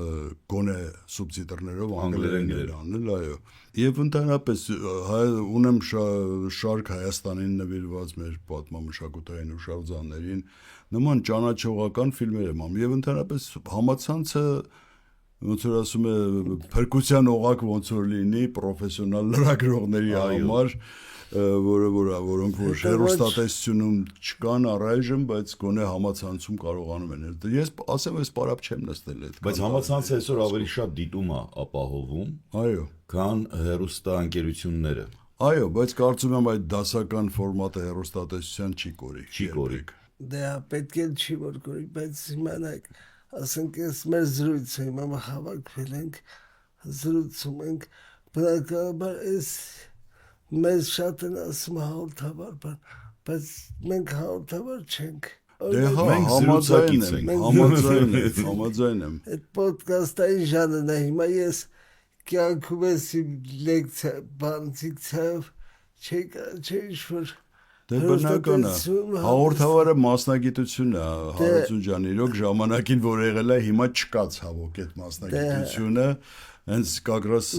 գոնե սուբտիտրներով Անգլերեն անգլերեն անել, այո։ Եվ ընդհանրապես ունեմ շարք Հայաստանին նվիրված մեր պատմամշակութային հուշարձաններին, նման ճանաչողական ֆիլմեր եմ անում եւ ընդհանրապես համացանցը ոնց որ ասում է փրկության օղակ ոնց որ լինի պրոֆեսիոնալ լրագրողների համար, որոնք որ հեռուստատեսությունում չկան առայժմ, բայց գոնե համացանցում կարողանում են։ Ես ասեմ, ես պարապ չեմ նստել այդ։ Բայց համացանցը այսօր ավելի շատ դիտում է ապահովում, այո, քան հեռուստաընկերությունները։ Այո, բայց կարծում եմ այդ դասական ֆորմատը հեռուստատեսության չի կորի։ Չի կորի։ Դե պետք է չի որ կորի, բայց իմանաք, ասենք ես մեր զրույցը հիմա հավաքվել ենք, զրուցում ենք, բնականաբար այս մեզ շատ են ասում հաղորդավար, բայց մենք հաղորդավար չենք։ Դե հա, Մենք համաձայն զրուցակից եմ, ենք։ համաձայն եմ։ Այդ ոդկասթային ժանրն է, հիմա ես կյանքում ես իմ լեկցիա, բանցիկցիայով չէ ինչ-որ Դե բնական է, հաղորդավարը մասնագիտություն է, Հարություն ջան, իրոք ժամանակին որ եղել է, հիմա չկա ցավոք այդ մասնագիտությունը, հենց կակրաս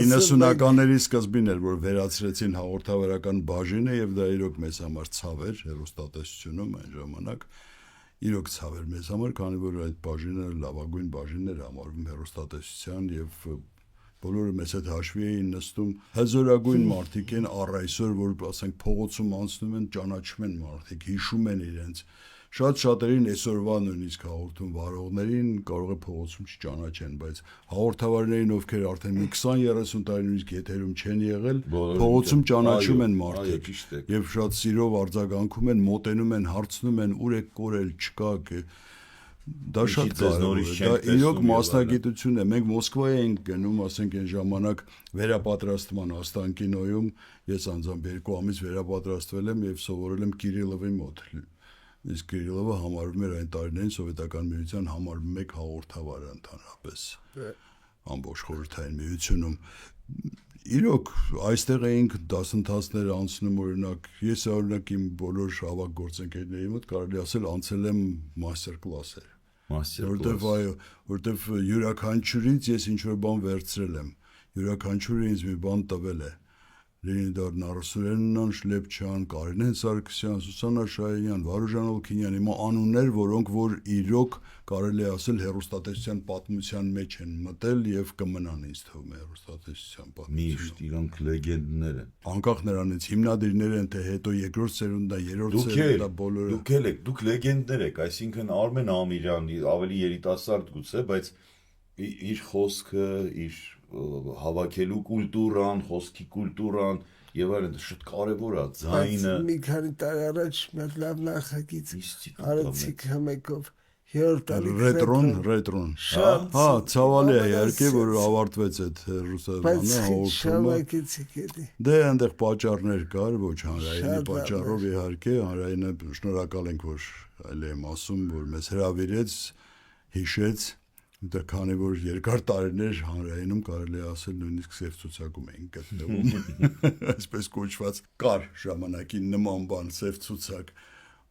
90-ականների սկզբին էր, որ վերացրեցին հաղորդավարական բաժինը եւ դա իրոք մեզ համար ցավ էր հեռուստատեսությունում այն ժամանակ, իրոք ցավ էր մեզ համար, քանի որ այդ բաժինը լավագույն բաժինն էր համարվում հեռուստատեսության եւ բոլորը մեծ հետ հաշվի էին նստում հզորագույն մարդիկ են առ այսօր որ ասենք փողոցում անցնում են ճանաչում են մարդիկ հիշում են իրենց շատ-շատերին այսօրվա նույնիսկ հաղորդում վարողներին կարող է փողոցում չճանաչեն բայց հաղորդավարներին ովքեր արդեն 20-30 տարի նույնիսկ եթերում չեն եղել փողոցում ճանաչում են մարդիկ եւ շատ սիրով արձագանքում են մոտենում են հարցնում են ուր եք կորել չկաք Դա շատ կարևոր է, դա իրոք մասնագիտություն է, մենք Մոսկվա ենք գնում, ասենք այն ժամանակ վերապատրաստման Աստան-կինոյում, ես անձամբ 2 ամիս վերապատրաստվել եմ եւ սովորել եմ Կիրիլովի մոտ, իսկ Կիրիլովը համարվում էր այն տարիներին Սովետական միության համար 1 հաղորդավար ընդհանրապես, ամբողջ խորհրդային միությունում, իրոք այստեղ էինք դասընթացներ անցնում օրինակ, ես օրինակ իմ բոլոր ավագ գործընկերների մոտ կարելի ասել անցել եմ մաստեր կլասեր որտեվ յուրաքանչյուրից ես ինչ-որ բան վերցրել եմ, յուրաքանչյուրը ինձ մի բան տվել է, Լենիդար Նարսուրենյան, Շլեպչյան, Կարինեն Սարգսյան, Սուսանա Շահյանյան, Վարուժան Օլքինյան, հիմա անուններ, որոնք որ իրոք կարելի ասել հեռուստատեսության պատմության մեջ են մտել եւ կմնան ինձ թվում է հեռուստատեսության պատմության։ Միշտ իրանք լեգենդներ են։ Անկախ նրանից հիմնադիրներ են, թե հետո երկրորդ սերունդը, երրորդ սերունդը բոլորը։ Դուք լեգենդներ եք, այսինքն Արմեն Ամիրյան ավելի երիտասարդ գուցե, բայց իր խոսքը, իր հավաքելու կուլտուրան, խոսքի կուլտուրան եւ այլն շատ կարեւոր է ձայնը։ Մի քանի տարի առաջ մեր լավ նախագիծ արեցիք համեկով 3 տարի ռետրոն։ Հա, ցավալի է իհարկե, որ ավարտվեց այդ ռուսաբանը հաղորդումը։ Դե այնտեղ պատճառներ կար, ոչ հանրայինի պատճառով իհարկե, հանրայինը շնորհակալ ենք, որ այլ եմ ասում, որ մեզ հրավիրեց, հիշեց Դա քանի որ երկար տարիներ հանրայինում կարելի է ասել նույնիսկ սև ցուցակում էին գտնվում այսպես կոչված կար ժամանակին նման բան սև ցուցակ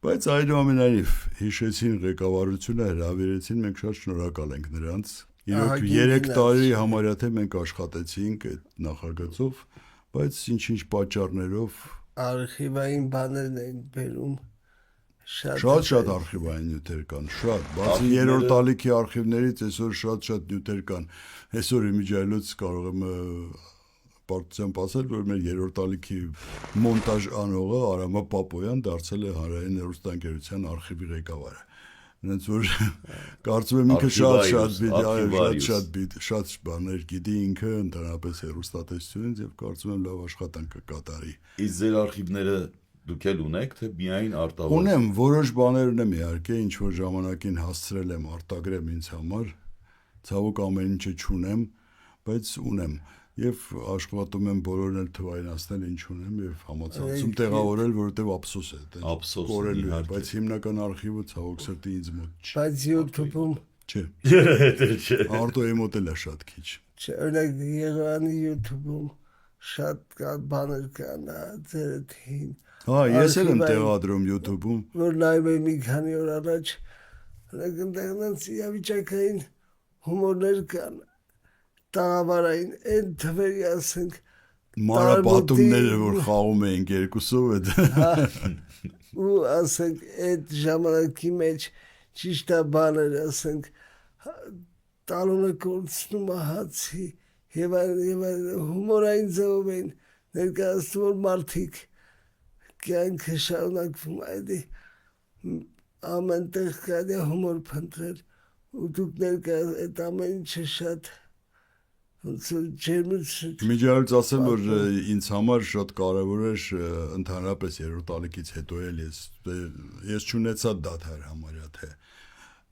բայց այնուամենայնիվ հիշեցին ղեկավարությունը հրավիրեցին մենք շատ շնորհակալ ենք նրանց իրոք 3 տարի համարյա թե մենք աշխատեցինք այդ նախագծով բայց ինչ-ինչ պատճառներով արխիվային բաներն էին բերում Շատ արխիվային նյութեր կան, շատ, բացի երրորդ տալիքի արխիվներից այսօր շատ նյութեր կան, այսօր իմիջայլոց կարող եմ պարտությամբ ասել, որ մեր երրորդ տալիքի մոնտաժ անողը Արամա Պապոյան դարձել է հանրային հեռուստաընկերության արխիվի ղեկավարը, հենց որ կարծում եմ ինքը շատ բաներ գիտի ինքը ընդհանրապես հեռուստատեսությունից եւ կարծում եմ լավ աշխատանք կկատարի։ Իսկ ձեր արխիվները Դուք էլ ունեք, թե միայն արտավոր։ Ունեմ, որոշ բաներ ունեմ իհարկե, ինչ որ ժամանակին հասցրել եմ արտագրեմ ինձ համար, ցավոք ամեն ինչը չունեմ, բայց ունեմ եւ աշխատում եմ բոլորն էլ թվայնացնել ինչ ունեմ եւ համացանցում տեղավորել, որովհետեւ ափսոս է դա։ Ափսոս է, բայց հիմնական արխիվը ցավոք սրտի ինձ մոտ չի։ Բայց YouTube-ում չէ։ Չէ։ Արտոյի մոտ էլ է շատ քիչ։ Չէ, օրինակ Երևանի YouTube-ում շատ բաներ կան, ձերթին Հա, ես էլ եմ տեղադրում YouTube-ում։ Որ նայում եմ մի քանի օր առաջ, այնտեղից իրավիճակային հումորներ կան, տաղավարային, այն թվերի ասենք, Մանրապատումները, որ խաղում էինք երկուսով ու ասենք այդ ժամանակի մեջ ճիշտ է բաներ, ասենք տալունը կորցնում է հացի եւ հումորային ձևով էին ներկայացնում, որ մարդիկ կյանքը շարունակվում այդ ամեն տեղ կարելի է հումոր փնտրել ու դուք այդ ամեն ինչը շատ ոնց որ ջերմություն Միջայլոց ասեմ, որ ինձ համար շատ կարևոր էր ընդհանրապես երրորդ ալիքից հետո էլ ես չունեցա դադար համարյա թե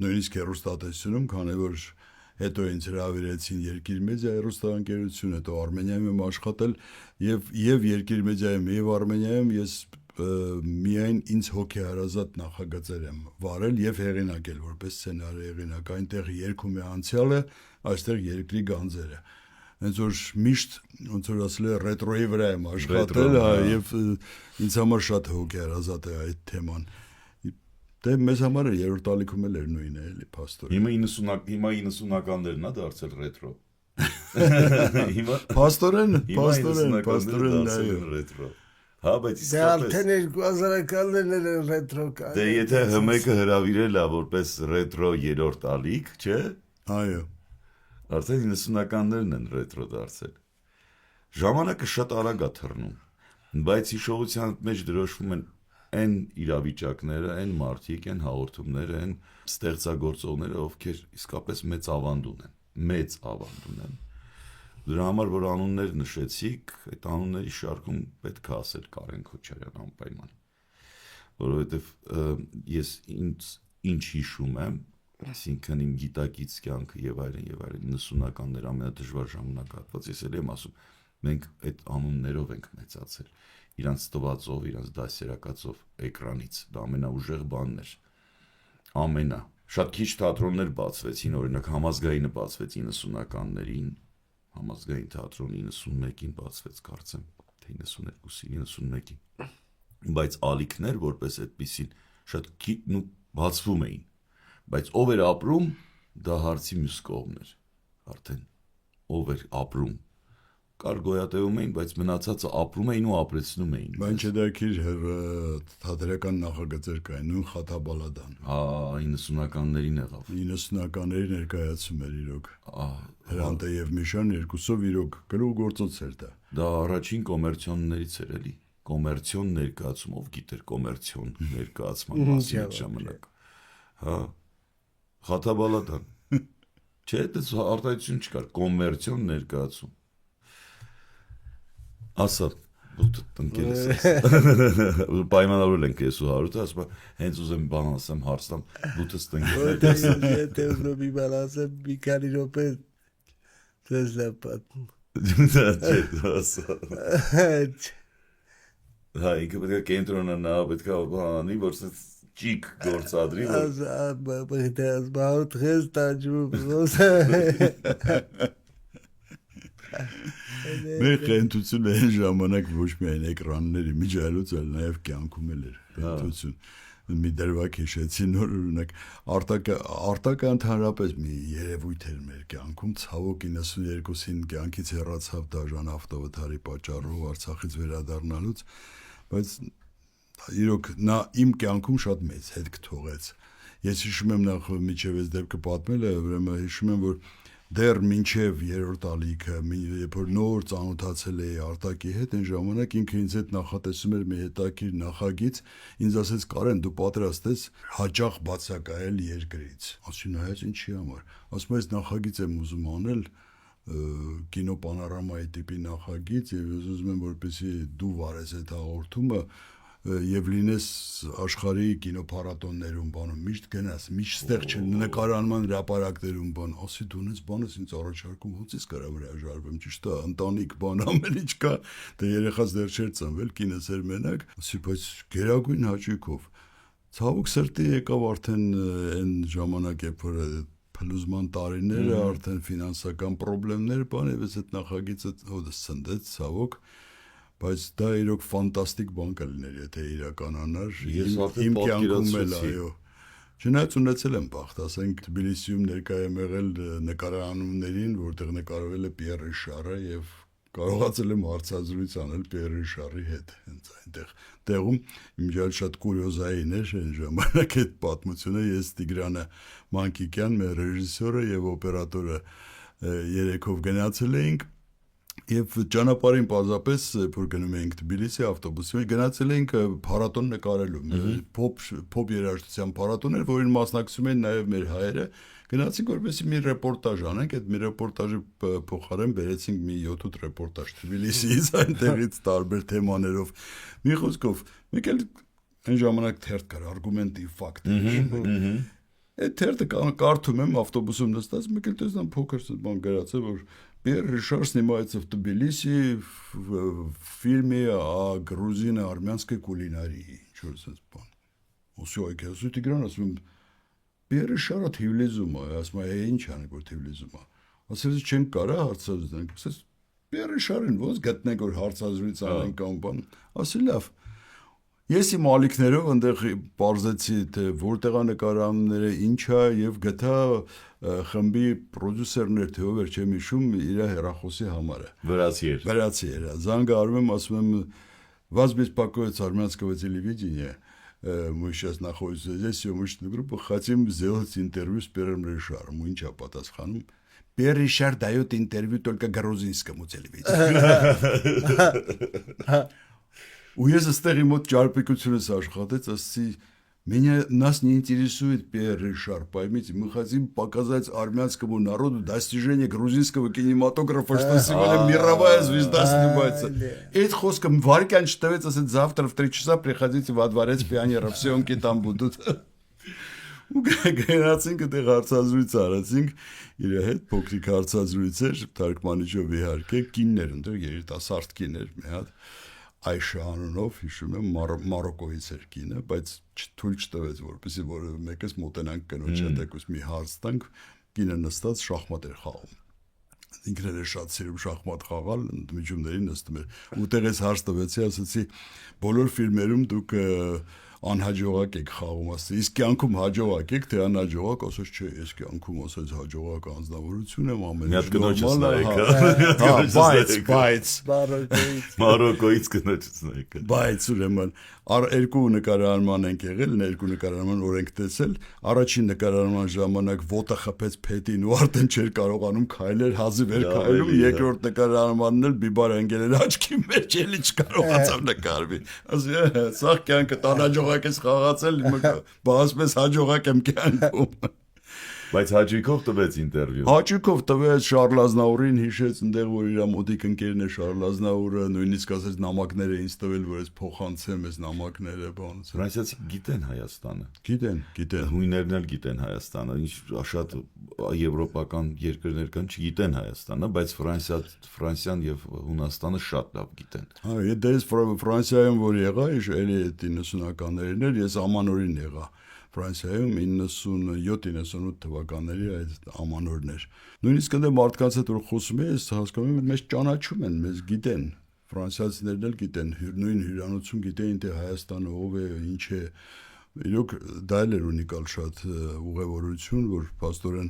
նույնիսկ հեռուստատեսությունում, քանի որ հետո ինձ հրավիրեցին Երկիր մեդիա հեռուստաընկերություն, հետո Արմենիայում եմ աշխատել եւ Երկիր մեդիայում եւ Արմենիայում ես միայն ինձ հոգեհարազատ նախագծեր եմ վարել եւ հեղինակել որպես սցենարի հեղինակ, այնտեղ երգում է անցյալը, այստեղ երկրի գանձերը հենց որ միշտ ոնց որ ասել է ռետրոյի վրա եմ աշխատել եւ ինձ համար շատ հոգեհարազատ է այդ թեման դե մեզ համար երրորդ ալիքում էլ էր նույնը էլի փաստորեն Հիմա 90-ականներն է դարձել ռետրո Հիմա փաստորեն դարձել ռետրո Հա, բայց Դե արդեն 2000-ականներն են ռետրո կան Դե եթե ՀՄԿ-ը հրավիրել է որպես ռետրո երրորդ ալիք, չէ՞։ Այո Արդեն 90-ականներն են ռետրո դարձել։ Ժամանակը շատ արագ է թռնում, բայց հիշողության մեջ դրոշվում են այն իրավիճակները, այն մարդիկ, այն հաղորդումները, այն ստեղծագործողները, ովքեր իսկապես մեծ ավանդ ունեն։ Դրա համար որ անուններ նշեցիք, այդ անունների շարքում պետք է ասել Կարեն Քոչարյան անպայման։ Որովհետև ես ինչ հիշում եմ Այսինքն իմ գիտակից կյանքը եւ այլն 90-ականներ ամենադժվար ժամանակահատված ես էլ եմ ասում մենք այդ անուններով ենք մեծացել իրանց տվածով իրանց դասերակացով էկրանից դա ամենաուժեղ բանն էր շատ քիչ թատրոններ բացվեցին օրինակ համազգայինը բացվեց 90-ականներին համազգային թատրոնը 91-ին բացվեց կարծեմ թե 92-ին 91-ին բայց ալիքներ որպես այդպեսին շատ քիչ բացվում էին Բայց ով էր ապրում, դա հարցի մյուս կողմն էր, արդեն, ով էր ապրում, կար գոյատևում էին, բայց մնացածը ապրում էին ու ապրեցնում էին։ Բայց չդարքիր թատերական նախագծեր կային, նույն Խաթաբալադան։ Հա, 90-ականներին եղավ։ 90-ականների ներկայացում էր իրոք։ Հրանտե եւ Միշան երկուսով իրոք գրող գործոց էր դա։ Դա առաջին կոմերցիոններից էր էլի, կոմերցիոն ներկայացում, ով գիտեր կոմերցիոն ներկայացման մասին այդ ժամանակ։ Հա Խաթաբալադան Չէ, դες արտահայտություն չկար, կոմերցիոն ներկայացում Ասա, բութը տնկելես Պայմանավորել ենք ես ու հարութը, ասում հենց ուզեմ բան ասեմ, հարցնամ, բութս տնկելես Եթե ուզում մի բան ասեմ, մի քանի րոպե ձեզ լավ պատմում Չէ, ասա Հա, ինքը պետք է կենտրոնանա, պետք է բանի, որ ճիկ գործադրի բաղուտ խես տաջում Մեր խենթությունը այն ժամանակ ոչ միայն էկրանների միջայլոց էլ նաև կյանքում էլ էր խենթություն մի դրվակ հիշեցի նոր օրինակ արտակը ընդհանրապես մի երևույթ էր մեր կյանքում ցավոք 92-ին կյանքից հեռացավ դաժան ավտովթարի պատճառով Արցախից վերադառնալուց բայց իրոք նա իմ կյանքում շատ մեծ հետք թողեց ես հիշում եմ նախ միջև այս դեպքը պատմել է ուրեմն հիշում եմ որ դեռ մինչև երրորդ ալիքը երբ որ նոր ծանոթացել էի Արտակի հետ այն ժամանակ ինքը ինձ հետ նախատեսում էր մի հետաքրքիր նախագիծ ինձ ասեց Կարեն դու պատրաստ ես հաճախ բացակայել երկրից ասի նայած ինչի համար ասում ես նախագիծ եմ ուզում անել կինոպանորամայի տիպի նախագիծ եւ ես ուզում եմ որպեսզի դու վարես այդ հաղորդումը եւ լինես աշխարհի կինոփառատոններում բանում միշտ գնաս միշտ ստեղ նկարանման հրապարակներում բան ասի դու նենց բանս ինձ առաջարկում ոնց ես կարա հրաժարվեմ ճիշտ է ընտանիք բան ամեն ինչ կա դե երեխաս դեռ չէր ծնվել կինս էր մենակ ասի բայց գերագույն հաճույքով ցավոք սրտի եկավ արդեն այն ժամանակ երբ որ փլուզման տարիները արդեն ֆինանսական խնդիրներ բան եւ այս այդ նախագիծը հոդս ցնդեց ցավոք բայց դա իրոք ֆանտաստիկ բան կլիներ եթե իրականանար իմ կյանքում էլ այո Չնայած ունեցել եմ բախտ, ասենք Թբիլիսիում ներկա եմ եղել նկարահանումներին, որտեղ նկարվել է Պիեր Ռիշարը եւ կարողացել եմ հարցազրույց անել Պիեր Ռիշարի հետ, հենց այնտեղ տեղում իմ ջալ շատ կուրիոզային էր այն ժամանակ այդ պատմությունը, ես Տիգրանը Մանկիկյան, մեր ռեժիսորը եւ օպերատորը երեքով գնացել էինք Եվ ճանապարհին պարզապես որ գնում էինք Թբիլիսի ավտոբուսով գնացել էինք փառատոն նկարելու փոփ երաժշտության փառատոն էր որին մասնակցում էին նաև մեր հայերը գնացինք որպեսզի մի ռեպորտաժ անենք այդ մի ռեպորտաժի փոխարեն բերեցինք մի 7-8 ռեպորտաժ Թբիլիսիից այնտեղից տարբեր թեմաներով մի խոսքով մեկ էլ այն ժամանակ թերթ կար արգումենտի ֆակտ այդ թերթը կարդում եմ ավտոբուսում նստած մեկ էլ տեսնեմ փոքր բան գրած է որ Пьер Ришар снимается в Тбилиси в фильме о грузино-армянской кулинарии. Что это за Все, я суть играю, Пьер Ришар от Тбилизума, я смотрю, ինչ անենք որ Тбилизում է։ Ասես չեմ կարա հարցազրույց անենք, ասես Պիեր Ռիշարին ոնց գտնենք որ հարցազրույց անենք կամ բան։ Ասի լավ։ Ես իմ ալիքներով այնտեղ բարձեցի թե որտեղ է նկարահանումները ինչ է եւ գտա խմբի պրոդյուսերներ թե ով էր չեմ հիշում իր հեռախոսի համարը վրացի էր զանգը արում եմ ասում եմ вас беспокоит армянского телевидения мы сейчас находимся здесь съемочная группа хотим сделать интервью с Пьером Ришаром ինչ է պատասխանում Пьер Ришар дает интервью только грузинскому телевидению У ես ստեղի մոտ ճարպիկությունս աշխատեց, ասեցի, меня нас не интересует Пьер Ришар, поймите, мы хотим показать армянскому народу достижение грузинского кинематографа, что сегодня мировая звезда снимается. Эт хоском варкан читается, ասեց, завтра в 3 часа приходите во дворец пионеров, съемки там будут. Ու գնացինք այդտեղ հարցազրույց արեցինք իր հետ փոքրիկ հարցազրույց էր թարգմանիչով իհարկե կիններ ընդ երիտասարդ կիններ մի հատ Այշա անունով հիշում եմ Մարոկոից էր կինը, բայց թույլ չտվեց որպեսզի որևէ մեկս մոտենանք կնոջ հետ եկուս մի հարց տանք, կինը նստած շախմատ էր խաղում։ Ինքն էր շատ սիրում շախմատ խաղալ, ընդմիջումներին նստում էր։ Ուտեղից հարց տվեցի, ասացի, բոլոր ֆիլմերում դուք անհաջողակ եք խաղում, ասեցի, իսկ կյանքում հաջողակ եք, թե անհաջողակ, ասես չէ, ես կյանքում ասես հաջողակ անձնավորություն եմ ամեն ինչ բայց Մարոկոից կնոջից նայեք բայց ուրեմն երկու նկարահանման ենք եղել, երկու նկարահանման օրենք տեսել, առաջին նկարահանման ժամանակ ոտը խփեց փետին ու արդեն չէր կարողանում քայլել, հազիվ էր քայլում, երկրորդ նկարահանմանն էլ բիբար ընկել էր աչքի մեջ, էլի չկարողացավ նկարվի։ Ասի, սա կյանքը տանաջողակ ես խաղացել, բացպես հաջողակ եմ կյանքում։ Բայց հաճույքով տվեց ինտերվյու։ Հաճույքով տվեց Շարլ Ազնավուրին հիշեց այնտեղ որ իր մոտիկ ընկերն է Շարլ Ազնավուրը նույնիսկ ասեց նամակներ էին տվել որ ես փոխանցեմ այս նամակները բանց։ Ֆրանսիացի գիտեն Հայաստանը։ Գիտեն։ Հույներն էլ գիտեն Հայաստանը, ինչ շատ եվրոպական երկրներ կան չգիտեն Հայաստանը, բայց Ֆրանսիան եւ Հունաստանը շատ լավ գիտեն։ Հա, ես Ֆրանսիայում որ եղա, էլի 90-ականներին էր, ես ամանորին եղա։ Ֆրանսիայում 97-98 թվականների այդ ամանորներ։ Նույնիսկ այնտեղ մարդկանց հետ որ խոսում ես, հասկանում եմ, մեզ ճանաչում են, մեզ գիտեն։ Ֆրանսիացիներն էլ գիտեն, նույն հյուրանոցում գիտեն, թե Հայաստանը ով է, ինչ է։ Իրոք դա էլ էր ունիկալ շատ ուղևորություն, որ փաստորեն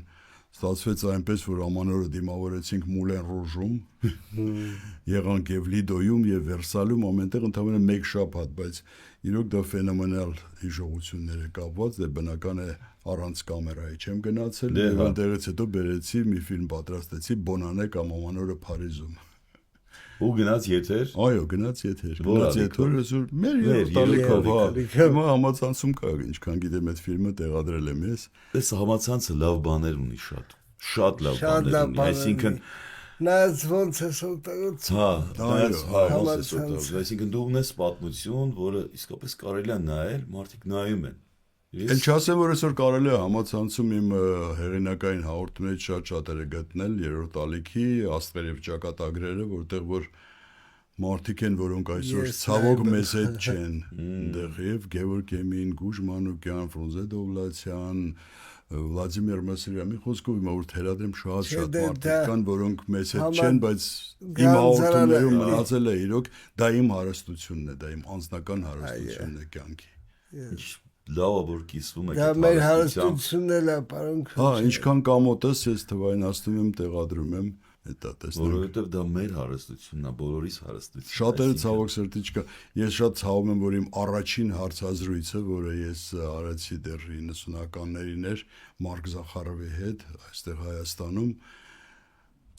ստացվեց այնպես, որ ամանորը դիմավորեցինք Մուլեն Ռոժում, եղանք եւ Լիդոյում եւ Վերսալում, ամենտեղ ընդհանրապես մեկ շաբաթ, բայց իրոք դա ֆենոմենալ հիշողություններ է կապված, դե բնական է առանց կամերայի չեմ գնացել, եւ այնտեղից հետո բերեցի մի ֆիլմ պատրաստեցի Բոնանե կամ Ամանորը Փարիզում։ Ու գնաց եթեր։ Այո, գնաց եթեր։ Գնաց եթեր, այսօր մեր երթալիքով, հա։ Հիմա համացանցում կա, ինչքան գիտեմ այդ ֆիլմը տեղադրել եմ ես։ Այս համացանցը լավ բաներ ունի շատ։ Շատ լավ բաներ ունի, այսինքն Նայած ոնց է սոտագոց։ Հա, ոնց է սոտագոց։ Այսինքն դու ունես պատմություն, որը իսկապես կարելի է նայել, մարդիկ նայում են։ Էլ չասեմ, որ այսօր կարելի է համացանցում իմ հեղինակային հաղորդումներից շատ-շատերը գտնել, երրորդ ալիքի, աստղեր եւ ճակատագրերը, որտեղ որ մարդիկ են, որոնք այսօր ցավոք մեզ հետ չեն, այնտեղ եւ Գևորգ Էմին, Գուժ Մանուկյան, Ֆրունզե Դովլացյան, Վլադիմիր Մասիրյանի խոսքով իմ որ թերադրեմ շատ մարդիկ կան, որոնք մեզ հետ չեն, բայց իմ հաղորդումներում մնացել է իրոք, դա իմ հարստությունն է, դա իմ անձնական հարստությունն է կյանքի։ լավը որ կիսվում եք Դա այդ մեր հարստությամբ, հարստությունն էլ է, պարոն Հա, Քոչարյան։ ինչքան կամոթս ես թվայնացնում եմ, տեղադրում եմ, հետա տեսնենք։ որովհետև դա մեր հարստությունն է, բոլորիս հարստությունն է։ Շատերը այսինքն- ցավոք սրտի չկա։ Ես շատ ցավում եմ, որ իմ առաջին հարցազրույցը, որը ես արեցի դեռ 90-ականներին էր Մարկ Զախարովի հետ, այստեղ Հայաստանում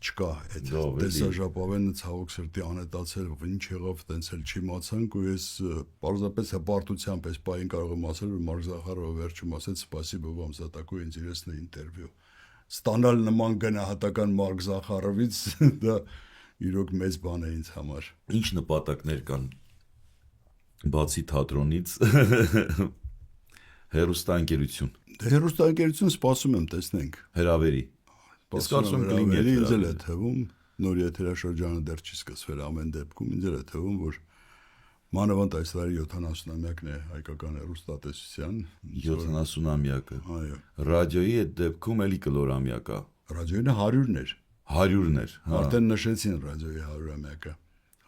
չկա այդ Լավ, էլի։ տեսաժապավենը ցավոք սրտի անետացել, ինչ եղավ, տենց էլ չիմացանք ու ես պարզապես հպարտությամբ այս պահին կարող եմ ասել, որ Մարկ Զախարովը վերջում ասեց «Спасибо вам за такое интересное интервью»։ Ստանալ նման գնահատական Մարկ Զախարովից դա իրոք մեծ բան է ինձ համար։ Ինչ նպատակներ կան բացի թատրոնից հերոստանգերություն Հերոստանգերություն սպասում եմ, տեսնենք։ հրավերի Ես կարծում եմ կլինի կլինի ինձ էլ է հրավեր։ թվում, նոր եթերաշրջանը դեռ չի սկսվել ամեն դեպքում, ինձ էլ է թվում, որ մանավանդ այս տարի 70-ամյակն է հայկական հերոստատեսության 70-ամյակը այո, ռադիոյի այդ դեպքում էլի կլորամյակա ռադիոյինը 100-ներ, 100-ներ հա արդեն նշեցին ռադիոյի 100-ամյակը,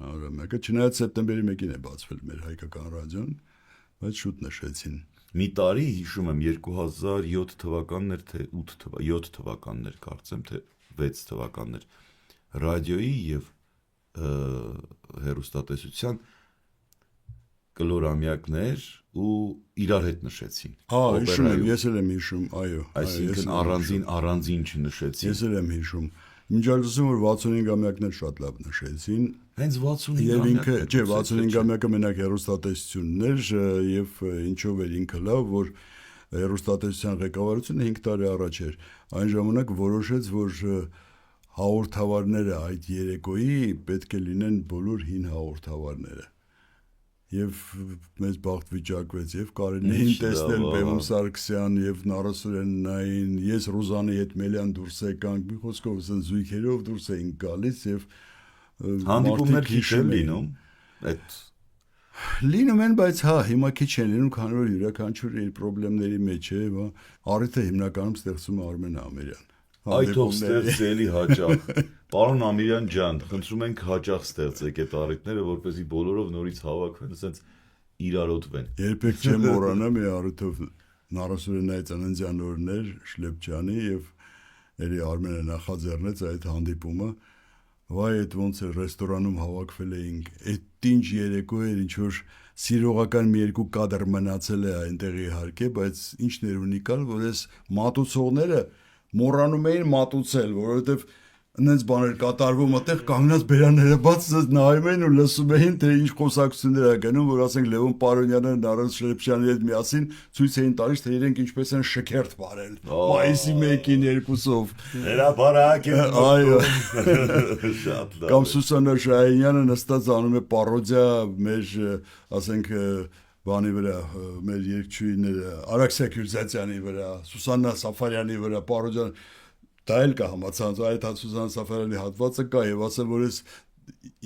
100-ամյակը, չնայած սեպտեմբերի 1-ին է բացվել մեր հայկական ռադիոն, բայց շուտ նշեցին։ մի տարի հիշում եմ 2007 թվականներ թե 7 թվականներ կարծեմ թե 6 թվականներ ռադիոյի եւ հերոստատեսության կլորամյակներ ու իրար հետ նշեցին Հիշում եմ, ես էլ եմ հիշում, այո, այսինքն առանձին չնշեցին ես էլ եմ հիշում։ Միջազգային որ 65-ամյակն էլ շատ լավ նշեցին, հենց 65 եւ ինքը, չէ, 65-ամյակը մենակ հերոստատեսությունն էր եւ ինչով էր ինքը լավ, որ հերոստատեսության ղեկավարությունը 5 տարի առաջ էր։ Այն ժամանակ որոշեց, որ հաղորդավարները այդ երեկոյի պետք է լինեն բոլոր հին հաղորդավարները։ Եվ մեծ բախտ վիճակվեց եւ Կարենին տեսնել Բեմում Սարգսյան եւ Նարասուրեննային, ես Ռուզանի հետ Մելյան դուրս եկանք, մի խոսքով ասած զույգերով դուրս էինք գալիս եւ հանդիպումներ քիչ են լինում այդ լինում են, բայց հա, հիմա քիչ են լինում, քանի որ յուրաքանչյուրը իր խնդիրների մեջ է, հա, առիթը հիմնականում ստեղծում է Արմեն Ամիրյան։ Այ թող ստեղծելի հաճախ պարոն Ամիրյան ջան խնդրում ենք հաճախ ստեղծեք այդ առիթները որպեսզի բոլորով նորից հավաքվեն ասենց իրարոտվեն Երբեք չեմ մոռանա մի առիթով Նարասուրեննայի ծննդյան օրն էր Շլեփչյանի եւ ելի Արմենը նախաձեռնեց այդ հանդիպումը վայ այդ ոնց է ռեստորանում հավաքվել էինք այդ ինչ երեկո էր ինչ որ սիրողական մի երկու կադր մնացել է այնտեղ իհարկե բայց ինչն էր ունիկալ որ այս մատուցողները մոռանում էին մատուցել որովհետեւ Նենց բաներ կատարվում այդտեղ կանգնած բերանները բաց նայում էին ու լսում էին թե ինչ խոսակցություններ է գնում որ ասենք Լևոն Պարոնյանը Նարոն Շլեփչյանի հետ միասին ցույց էին տալիս թե իրենք ինչպես են շքերթ բարել մայիսի 1-ին 2-ով հրապարակ այո շատ լավ կամ Սուսաննա Շահինյանը նստած անում է պարոդիա մեր ասենք բանի վրա մեր երգչուհիները Արաքսիա Քյուրզատյանի վրա Սուսաննա Սաֆարյանի վրա պարոդիա Դա էլ կա համացանց այդ Սուզան Սաֆարյանի հատվածը կա եւ ասեմ որ ես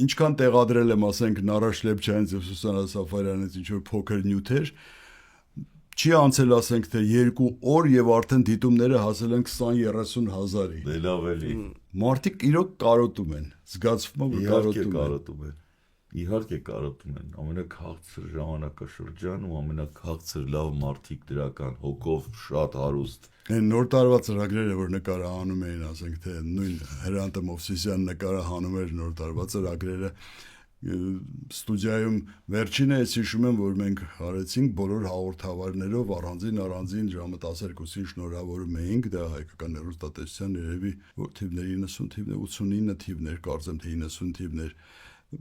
ինչքան տեղադրել եմ ասենք Նարա Շլեփչյանից եւ Սուսանա Սաֆարյանից ինչ որ փոքր նյութեր չի անցել ասենք թե 2 օր եւ արդեն դիտումները հասել են 20-30 հազարի դե լավ էլի մարդիկ իրոք կարոտում են զգացվում է որ կարոտում են իհարկե կարոտում են ամենաքաղցր ժամանակաշրջան ու ամենաքաղցր լավ մարդիկ դրական հոգով շատ հարուստ Այն նոր տարվա ծրագրերը որ նկարահանում էին, ասենք թե նույն Հրանտ Մովսիսյան նկարահանում էր նոր տարվա ծրագրերը ստուդիայում վերջինը ես հիշում եմ որ մենք արեցինք բոլոր հաղորդավարներով առանձին ժամը 12-ին շնորհավորում էինք դա հայկական հեռուստատեսության երևի որ թիվներ 90 թիվներ 89 թիվներ կարծեմ թե 90 թիվներ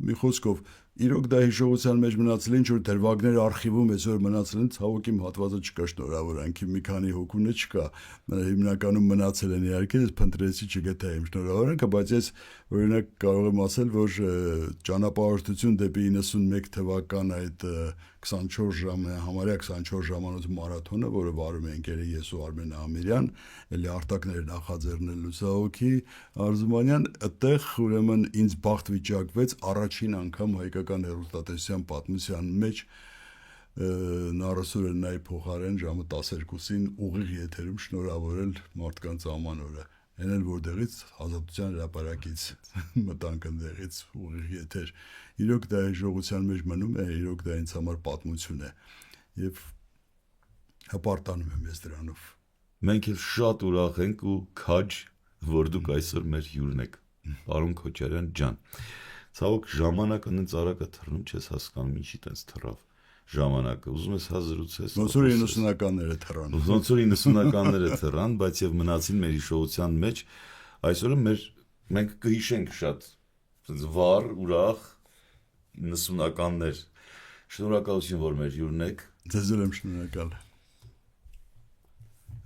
մի խոսքով իրոք դա հիշողության մեջ մնացել ինչ որ դրվագներ արխիվում այսօր մնացել են ցավոք իմ հատվածը չկա շնորհավորանքի մի քանի հոգունը չկա հիմնականում մնացել են իհարկե ես փնտրեցի չգտա իմ շնորհավորանքը բայց ես օրինակ կարող եմ ասել որ ճանապարհորդություն դեպի 91 թվական այդ 24 ժամը համարյա 24 ժամանոց մարաթոնը որը վարում ենք ես ու Արմեն Ամիրյան էլի արտակներ նախաձեռնել Լուսահոգի Արզումանյան այդտեղ ուրեմն ինձ բախտ վիճակվեց առաջին անգամ հայկական հեռուստատեսության պատմության մեջ Նարասուրեննայի փոխարեն ժամը 12-ին ուղիղ եթերում շնորհավորել մարդկանց ամանորը այն էլ որտեղից ազատության հրապարակից մտանք ընդեղից ուղիղ եթեր իրոք դա հիշողության մեջ մնում է իրոք դա ինձ համար պատմություն է եւ Հպարտանում եմ ես դրանով։ Մենք էլ շատ ուրախ ենք ու քաջ, որ դուք այսօր մեր հյուրն եք, պարոն Քոչարյան ջան։ Ցավոք ժամանակը նենց արագ է թռնում, չես հասկանում ինչի տենց թռավ ժամանակը։ Ուզում ես հազրուցես։ Ոնց որ 90-ականները թռան։ Ոնց որ 90-ականները թռան, բայց եւ մնացին մեր հիշողության մեջ։ Այսօրը մենք կհիշենք շատ այնպես վառ, ուրախ 90-ականներ։ Շնորհակալություն, որ մեր հյուրն եք։ Ձեզ էլ եմ շնորհակալ։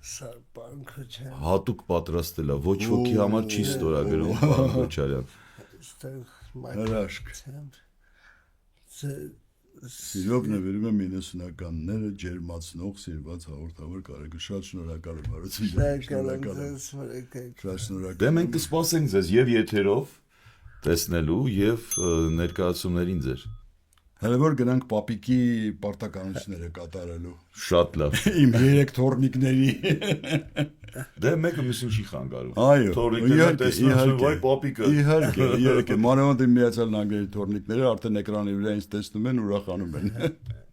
Սա պարոն Քոչարյան, Հատուկ պատրաստել է, ոչ ոքի համար չի ստորագրում, պարոն Քոչարյան։ այստեղ Հրաշք։ Սիրով նվիրում եմ 90-ականները ջերմացնող սիրված հաղորդավոր կարեկը։ Շատ շնորհակալ եմ հարցին։ շնորհակալ եմ ձեզ, որ եկեք։ Շատ շնորհակալ։ Դե մենք կսպասենք ձեզ եւ եթերով տեսնելու եւ ներկայացումներին ձեր։ Հələ որ գնանք պապիկի պարտականությունները կատարելու։ Շատ լավ։ Իմ 3 թորնիկների։ Դե մեկը մյուսին չի խանգարում։ Այո, Թորնիկները տեսնում վայ պապիկը։ Իհարկե, մանավանդ իմ Միացյալ Նահանգների թորնիկները արդեն էկրանի վրա ինձ տեսնում են, ուրախանում են։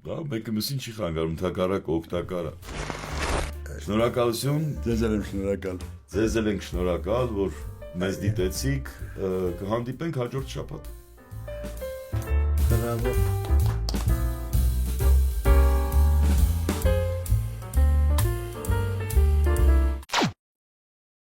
Դա մեկը մյուսին չի խանգարում, թակարակ օգտակար է։ Շնորհակալություն, Ձեզ էլ եմ շնորհակալ։ ձեզ էլ ենք շնորհակալ, որ մեզ դիտեցիք, կհանդիպենք հաջորդ շաբաթ։ Բրավո։